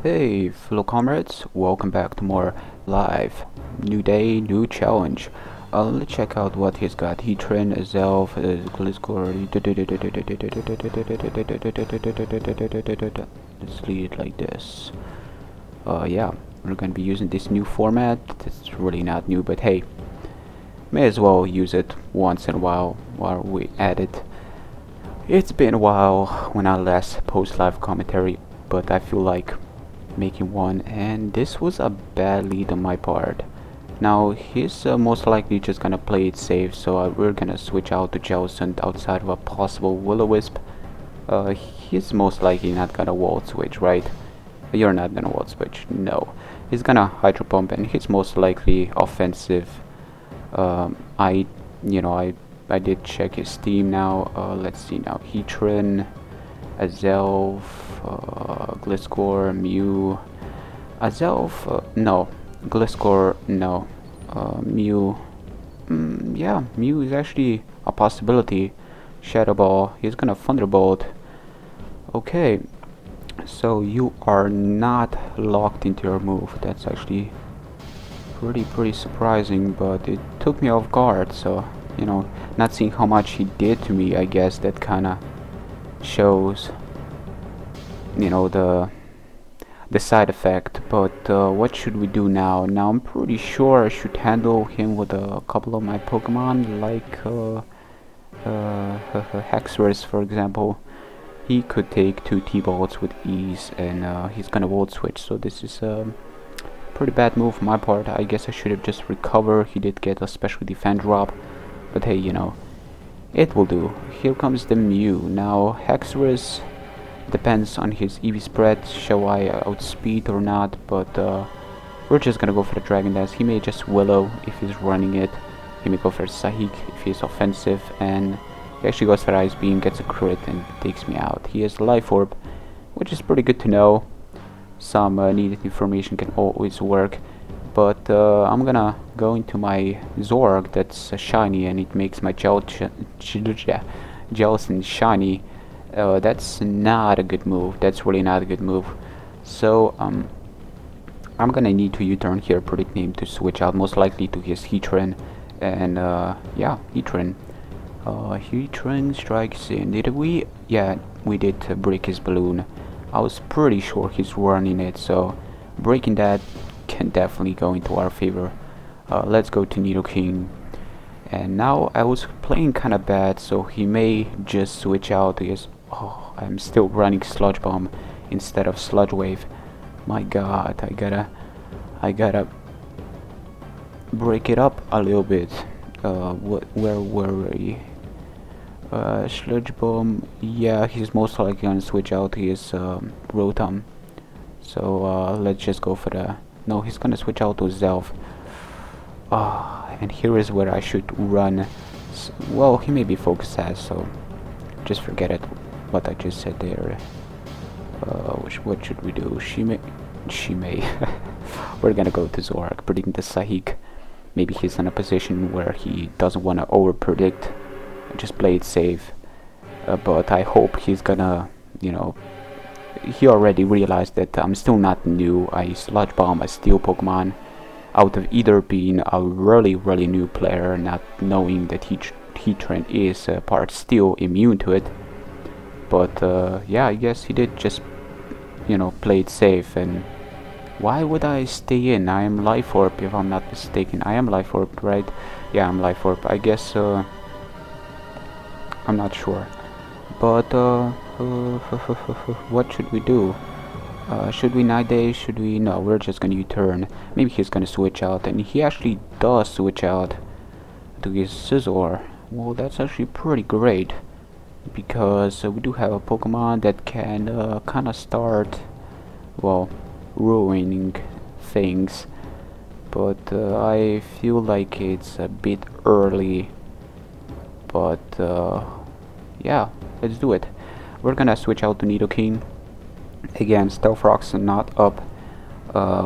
Hey, fellow comrades, welcome back to more live. New day, new challenge. Let's check out what he's got. Heatran, Zelf, Gliscor. Let's leave it like this. Yeah, we're gonna be using this new format. It's really not new, but hey, may as well use it once in a while we add it. It's been a while when I last post live commentary, but I feel like making one, and this was a bad lead on my part. Now he's most likely just gonna play it safe, so we're gonna switch out to Jellicent outside of a possible Will-O-Wisp. He's most likely not gonna wall switch, right? You're not gonna wall switch, no. He's gonna Hydro Pump, and he's most likely offensive. I, you know, I did check his team now. Let's see now. Heatran, Azelf, Gliscor, Mew, Azelf, no, Gliscor, no, Mew, yeah, Mew is actually a possibility. Shadow Ball, he's gonna Thunderbolt. Okay, so you are not locked into your move. That's actually pretty surprising, but it took me off guard. So not seeing how much he did to me, I guess that kind of shows the side effect. But what should we do now? I'm pretty sure I should handle him with a couple of my Pokemon, like Hexorus, for example. He could take 2 T-Bolts with ease, and he's gonna Volt Switch, so this is a pretty bad move on my part. I guess I should have just recovered. He did get a special defense drop, but hey, it will do. Here comes the Mew. Now Hexorus depends on his EV spread, shall I outspeed or not, but we're just gonna go for the Dragon Dance. He may just Willow if he's running it. He may go for Sahik if he's offensive, and he actually goes for Ice Beam, gets a crit, and takes me out. He has Life Orb, which is pretty good to know. Some needed information can always work, but I'm gonna go into my Zorg that's shiny, and it makes my Jellicent shiny. That's not a good move. That's really not a good move. So I'm gonna need to U-turn here, predict name to switch out most likely to his Heatran, and yeah, Heatran. Heatran strikes in. Did we? Yeah, we did break his balloon. I was pretty sure he's running it, so breaking that can definitely go into our favor. Let's go to Nidoking. And now I was playing kinda bad, so he may just switch out his... Oh, I'm still running Sludge Bomb instead of Sludge Wave. My god, I gotta break it up a little bit. Where were we? Sludge Bomb, yeah, he's most likely gonna switch out his Rotom. So let's just go for the... No, he's gonna switch out to Zelf. And here is where I should run. Well, he may be focused as, so just forget it. What I just said there. What should we do? She may. We're gonna go to Zorak, predicting the Sahik. Maybe he's in a position where he doesn't want to over predict. Just play it safe. But I hope he's gonna, he already realized that I'm still not new. I Sludge Bomb a Steel Pokemon out of either being a really new player, not knowing that Heatran is part Steel, immune to it. But yeah, I guess he did just, play it safe. And why would I stay in? I am Life Orb, if I'm not mistaken. I am Life Orb, right? Yeah, I'm Life Orb. I guess, I'm not sure. But, what should we do? Should we Night Day? Should we? No, we're just gonna U-turn. Maybe he's gonna switch out, and he actually does switch out to his Scizor. Well, that's actually pretty great, because we do have a Pokemon that can kind of start, well, ruining things. But I feel like it's a bit early. But yeah, let's do it. We're gonna switch out to Nidoking. Again, Stealth Rocks are not up.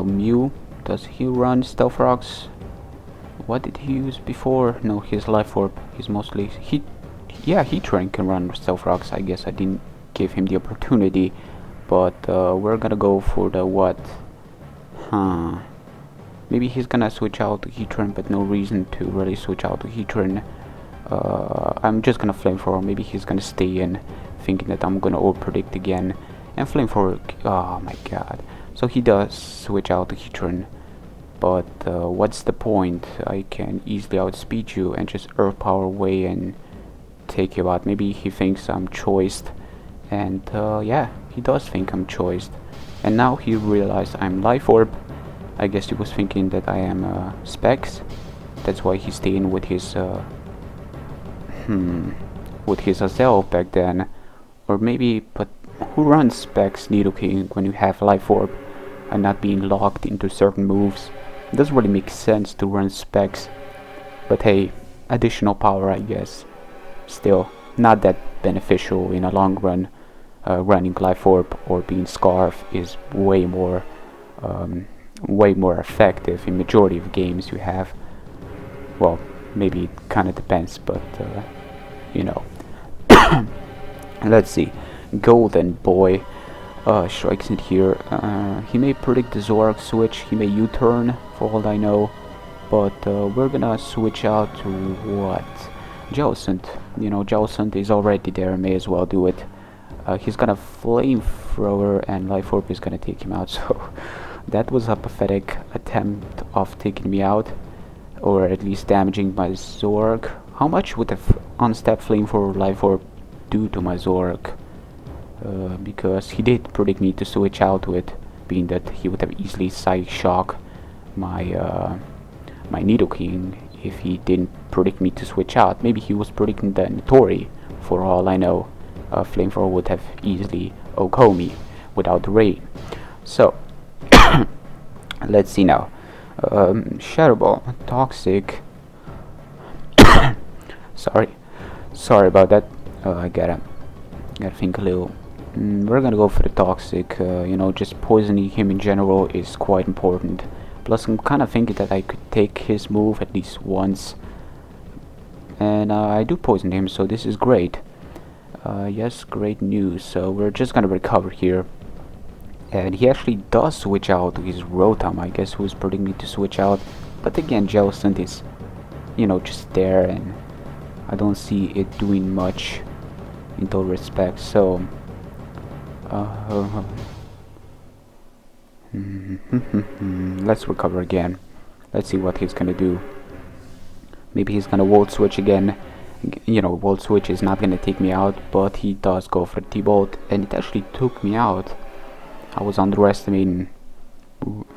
Mew, does he run Stealth Rocks? What did he use before? No, his Life Orb. He's mostly... Yeah, Heatran can run Stealth Rocks. I guess I didn't give him the opportunity. but we're gonna go for the what? Huh. Maybe he's gonna switch out to Heatran, but no reason to really switch out to Heatran. I'm just gonna Flamethrower. Maybe he's gonna stay in, thinking that I'm gonna overpredict again. And Flamethrower, oh my god. So he does switch out to Heatran. But what's the point? I can easily outspeed you and just Earth Power away and take you out. Maybe he thinks I'm choiced. And yeah, he does think I'm choiced. And now he realized I'm Life Orb. I guess he was thinking that I am Specs. That's why he's staying with his with his Azel back then. Or maybe, but who runs Specs Nidoking when you have Life Orb and not being locked into certain moves? It doesn't really make sense to run Specs. But hey, additional power, I guess. Still, not that beneficial in a long run. Running Life Orb or being Scarf is way more effective in majority of games you have. Well, maybe it kind of depends, but you know. Let's see. Golden Boy strikes in here. He may predict the Zoroark switch. He may U-turn for all I know. But we're gonna switch out to what? Jellicent. You know, Jellicent is already there. May as well do it. He's gonna Flamethrower and Life Orb is gonna take him out. So that was a pathetic attempt of taking me out, or at least damaging my Zoroark. How much would the unstep Flamethrower Life Orb do to my Zoroark? Because he did predict me to switch out to it, being that he would have easily Psychic Shock my my Nidoking if he didn't predict me to switch out. Maybe he was predicting the Nitori, for all I know. Flamethrower would have easily OHKO me without the rain. So let's see now. Shadow Ball, Toxic. Sorry about that. I gotta think a little. We're gonna go for the Toxic. You know, just poisoning him in general is quite important. Plus, I'm kind of thinking that I could take his move at least once, and I do poison him, so this is great. Yes, great news. So we're just gonna recover here. And he actually does switch out to his Rotom, I guess, who's predicting me to switch out. But again, Jellicent is, you know, just there, and I don't see it doing much in total respect. So, let's recover again. Let's see what he's gonna do. Maybe he's gonna Volt Switch again. You know, Volt Switch is not gonna take me out, but he does go for T-Bolt, and it actually took me out. I was underestimating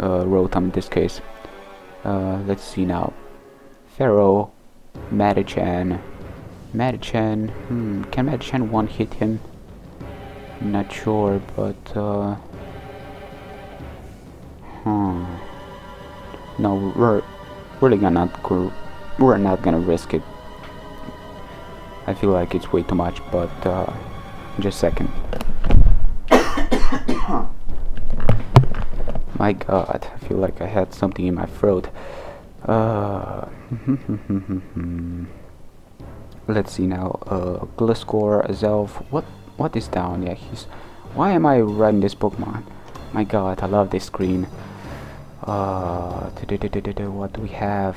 Rotom in this case. Let's see now. Pharaoh, Madichan. Can Madichan one hit him? Not sure, but no, we're not gonna risk it. I feel like it's way too much, but just a second. My god, I feel like I had something in my throat. Let's see now. Gliscor, Zelf. What is down? Yeah, why am I writing this Pokemon? My god, I love this screen. What do we have?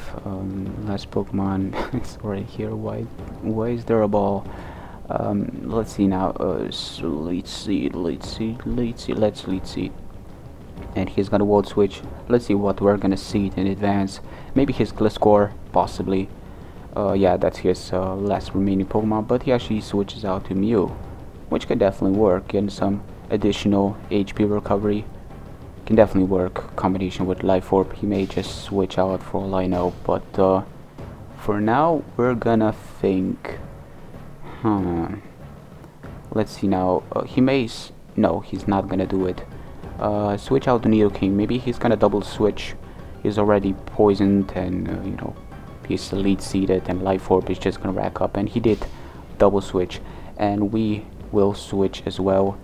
Last Pokemon. It's already here. Why is there a ball? Let's see now. Let's see. And he's gonna Volt Switch. Let's see what we're gonna see in advance. Maybe his Gliscor, possibly. Yeah, that's his last remaining Pokemon, but he actually switches out to Mew, which can definitely work. Getting some additional HP recovery can definitely work. Combination with Life Orb, he may just switch out for all I know, but for now we're gonna think. Let's see now. He may no, he's not gonna do it. Switch out to Nidoking. Maybe he's gonna double switch. He's already poisoned, and you know, he's lead seated, and Life Orb is just gonna rack up, and he did double switch, and we will switch as well,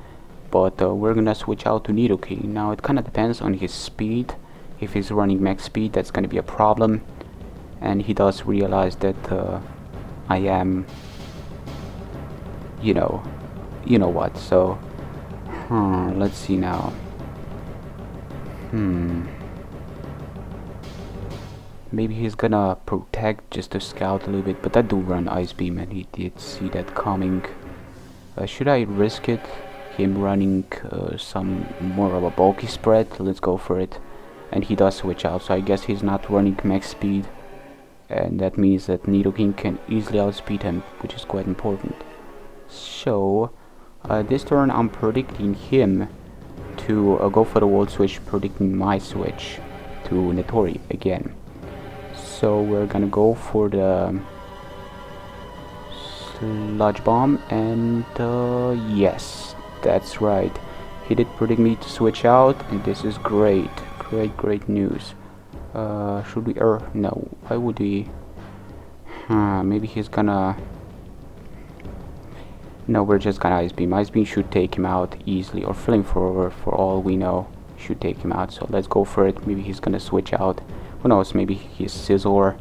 but we're gonna switch out to Nidoking. Now it kind of depends on his speed. If he's running max speed, that's gonna be a problem, and he does realize that I am, you know what. So Let's see now. Maybe he's gonna protect just to scout a little bit, but I do run Ice Beam and he did see that coming. Should I risk it? Him running some more of a bulky spread? Let's go for it. And he does switch out, so I guess he's not running max speed. And that means that Nidoking can easily outspeed him, which is quite important. So, this turn I'm predicting him to go for the Volt Switch, predicting my switch to Nettori again. So we're gonna go for the Sludge Bomb, and yes, that's right. He did predict me to switch out, and this is great. Great news. Should we no, why would we? Maybe he's gonna... No, we're just gonna Ice Beam. Ice Beam should take him out easily, or Flamethrower for all we know should take him out, so let's go for it. Maybe he's gonna switch out. Who knows, maybe he's Scizor,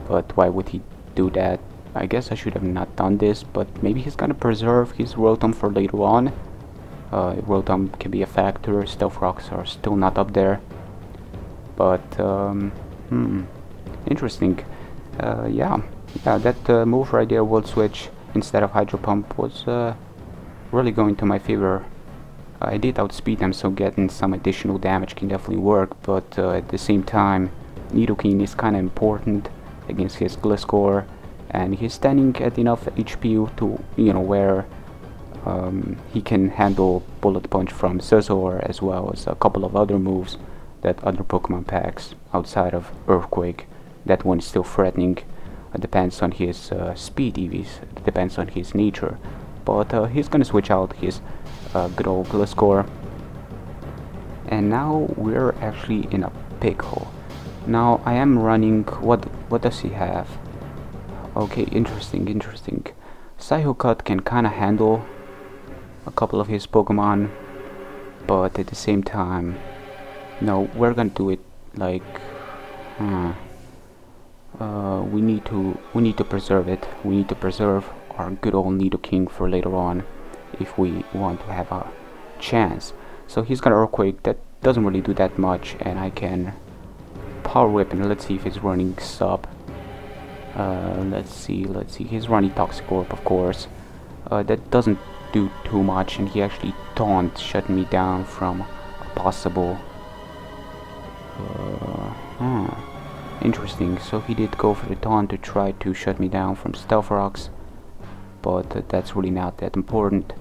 but why would he do that? I guess I should have not done this, but maybe he's gonna preserve his Rotom for later on. Rotom can be a factor, Stealth Rocks are still not up there. But, interesting. Yeah, that move right there, Volt Switch, instead of Hydro Pump, was really going to my favor. I did outspeed him, so getting some additional damage can definitely work, but at the same time, Nidoking is kind of important against his Gliscor, and he's standing at enough HP to, you know, where he can handle Bullet Punch from Scizor, as well as a couple of other moves that other Pokemon packs outside of Earthquake. That one is still threatening. Depends on his speed EVs, it depends on his nature, but he's gonna switch out his good old Gliscor, and now we're actually in a pickle. Now I am running, what does he have? Okay, interesting. Psycho Cut can kinda handle a couple of his Pokemon, but at the same time, no, we're gonna do it like, we need to preserve it. We need to preserve our good old Nidoking for later on, if we want to have a chance. So he's gonna Earthquake, that doesn't really do that much, and I can Power Whip, and let's see if he's running sub. Let's see, he's running Toxic Orb, of course. That doesn't do too much, and he actually taunt, shutting me down from a possible... Interesting, so he did go for the taunt to try to shut me down from Stealth Rocks, but that's really not that important.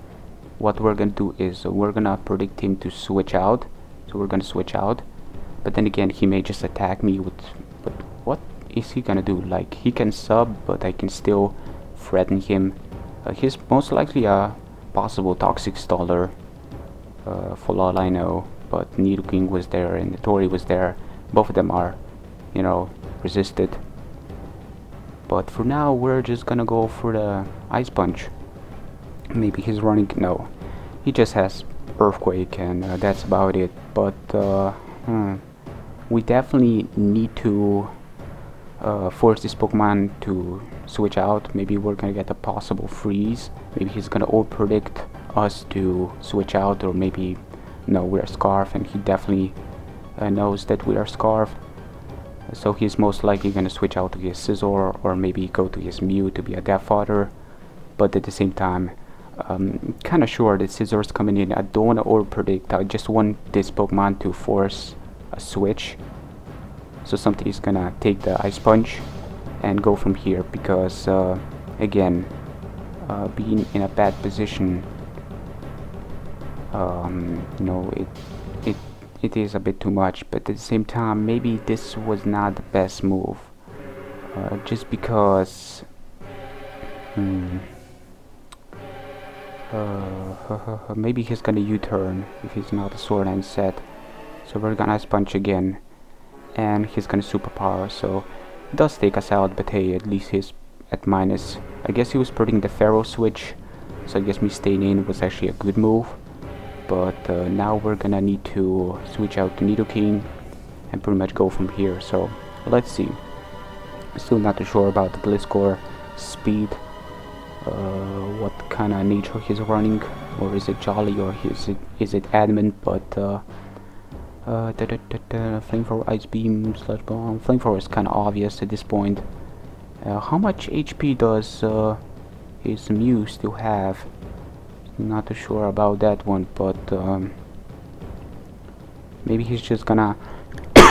What we're gonna do is we're gonna predict him to switch out, so we're gonna switch out, but then again he may just attack me with... But what is he gonna do? Like, he can sub, but I can still threaten him. He's most likely a possible Toxic Staller, for all I know, but Nidoking was there and Nettori was there. Both of them are, you know, resisted. But for now, we're just gonna go for the Ice Punch. Maybe he's running... No, he just has Earthquake, and that's about it. But we definitely need to force this Pokemon to switch out. Maybe we're gonna get a possible freeze. Maybe he's gonna predict us to switch out, or maybe no, we're Scarf, and he definitely knows that we are Scarf. So he's most likely gonna switch out to his Scizor, or maybe go to his Mew to be a Death Fodder. But at the same time, kinda sure that Scizor's coming in. I don't wanna overpredict. I just want this Pokemon to force a switch. So something is gonna take the Ice Punch and go from here, because again, being in a bad position, you know, it is a bit too much. But at the same time, maybe this was not the best move, just because maybe he's gonna U-turn if he's not a Sword and set. So we're gonna Ice Punch again, and he's gonna Superpower, so it does take us out, but hey, at least he's at minus. I guess he was putting the Pharaoh switch, so I guess me staying in was actually a good move. But now we're gonna need to switch out to Nidoking and pretty much go from here. So let's see. Still not too sure about the Gliscor speed, what kind of nature he's running, or is it Jolly, or is it Adamant? But Flamethrower, Ice Beam, Sludge Bomb. Flamethrower is kind of obvious at this point. How much HP does his Mew still have? Not too sure about that one, but maybe he's just gonna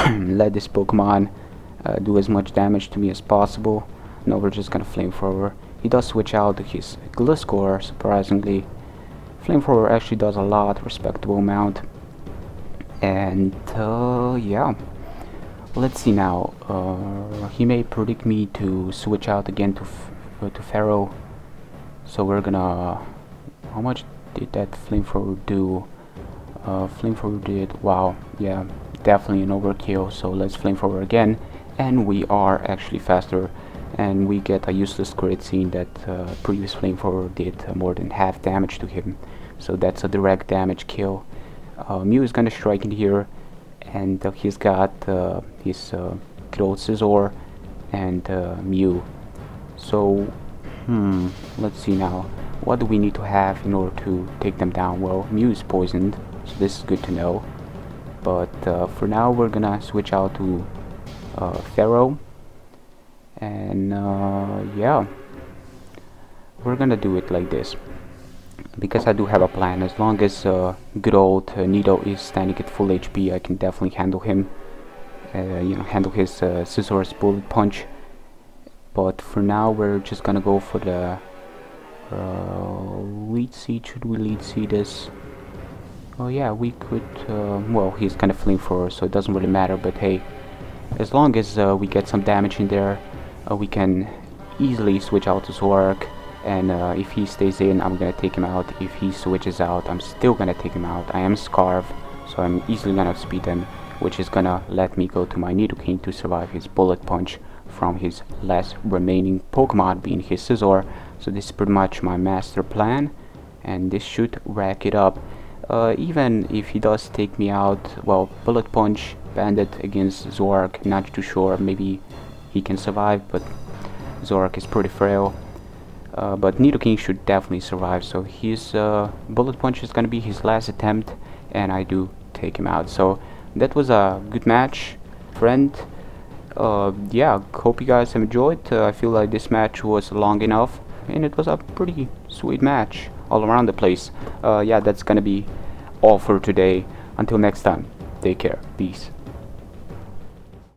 let this Pokemon do as much damage to me as possible. No, we're just gonna Flamethrower. He does switch out to his Gliscor, surprisingly. Flamethrower actually does a lot, respectable amount. And yeah, let's see now. He may predict me to switch out again to Pharaoh. So we're gonna. How much did that Flamethrower do? Flamethrower did. Wow, yeah, definitely an overkill. So let's Flamethrower again, and we are actually faster. And we get a useless crit, seeing that previous Flamethrower did more than half damage to him. So that's a direct damage kill. Mew is gonna strike in here, and he's got his good old Scizor and Mew. So, let's see now. What do we need to have in order to take them down? Well, Mew is poisoned, so this is good to know. But for now, we're gonna switch out to Pharaoh. And yeah, we're gonna do it like this, because I do have a plan. As long as good old Nido is standing at full HP, I can definitely handle him. You know, handle his Scizor's Bullet Punch. But for now, we're just gonna go for the lead seed. Should we lead seed this? Oh yeah, we could. Well, he's kind of Flamethrower, so it doesn't really matter. But hey, as long as we get some damage in there, we can easily switch out to Zoroark, and if he stays in, I'm gonna take him out. If he switches out, I'm still gonna take him out. I am Scarf, so I'm easily gonna speed him, which is gonna let me go to my Nidoking to survive his Bullet Punch from his last remaining Pokemon, being his Scizor. So this is pretty much my master plan, and this should rack it up. Even if he does take me out, well, Bullet Punch, Bandit against Zoroark, not too sure. Maybe he can survive, but Zoroark is pretty frail. But Nidoking should definitely survive, so his Bullet Punch is gonna be his last attempt, and I do take him out. So that was a good match, friend. Yeah, hope you guys have enjoyed. I feel like this match was long enough, and it was a pretty sweet match all around the place. Yeah, that's gonna be all for today. Until next time, take care, peace.